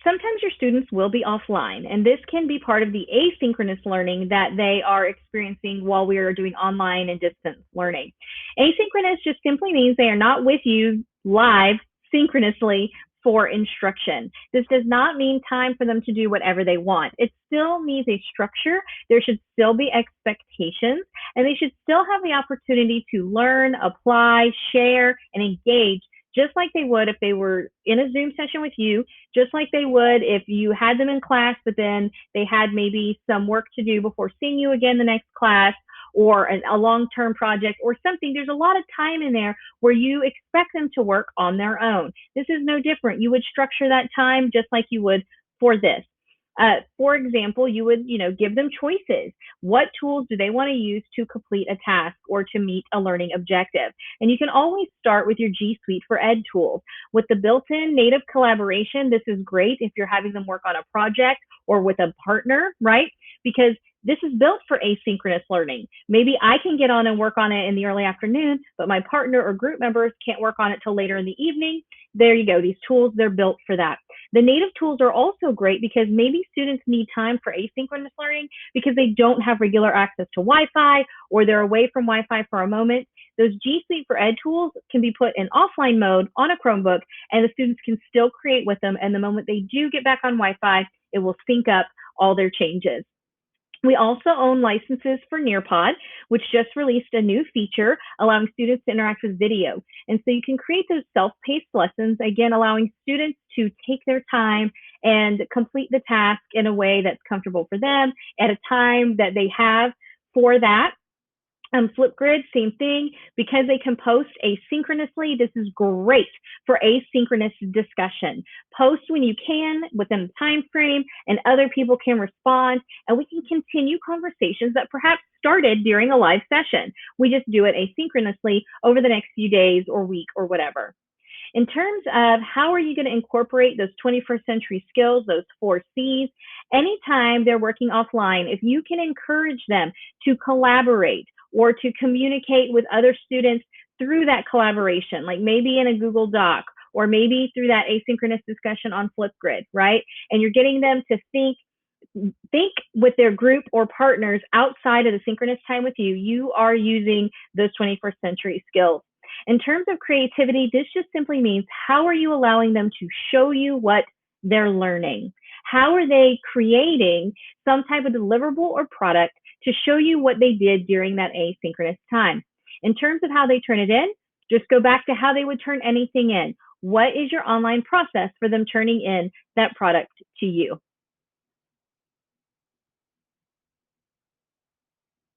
Sometimes your students will be offline, and this can be part of the asynchronous learning that they are experiencing while we are doing online and distance learning. Asynchronous just simply means they are not with you live synchronously for instruction. This does not mean time for them to do whatever they want. It still needs a structure. There should still be expectations, and they should still have the opportunity to learn, apply, share, and engage just like they would if they were in a Zoom session with you, just like they would if you had them in class, but then they had maybe some work to do before seeing you again the next class, or a long-term project or something. There's a lot of time in there where you expect them to work on their own. This is no different. You would structure that time just like you would for this. For example, you would, give them choices. What tools do they want to use to complete a task or to meet a learning objective? And you can always start with your G Suite for Ed tools. With the built-in native collaboration, this is great if you're having them work on a project or with a partner, right? Because this is built for asynchronous learning. Maybe I can get on and work on it in the early afternoon, but my partner or group members can't work on it till later in the evening. There you go. These tools, they're built for that. The native tools are also great because maybe students need time for asynchronous learning because they don't have regular access to Wi-Fi or they're away from Wi-Fi for a moment. Those G Suite for Ed tools can be put in offline mode on a Chromebook, and the students can still create with them. And the moment they do get back on Wi-Fi, it will sync up all their changes. We also own licenses for Nearpod, which just released a new feature allowing students to interact with video. And so you can create those self-paced lessons, again, allowing students to take their time and complete the task in a way that's comfortable for them at a time that they have for that. Flipgrid, same thing. Because they can post asynchronously, this is great for asynchronous discussion. Post when you can within a time frame, and other people can respond, and we can continue conversations that perhaps started during a live session. We just do it asynchronously over the next few days or week or whatever. In terms of how are you going to incorporate those 21st century skills, those 4 C's, anytime they're working offline, if you can encourage them to collaborate or to communicate with other students through that collaboration, like maybe in a Google Doc or maybe through that asynchronous discussion on Flipgrid, right? And you're getting them to think with their group or partners outside of the synchronous time with you, you are using those 21st century skills. In terms of creativity, this just simply means how are you allowing them to show you what they're learning? How are they creating some type of deliverable or product to show you what they did during that asynchronous time? In terms of how they turn it in, just go back to how they would turn anything in. What is your online process for them turning in that product to you?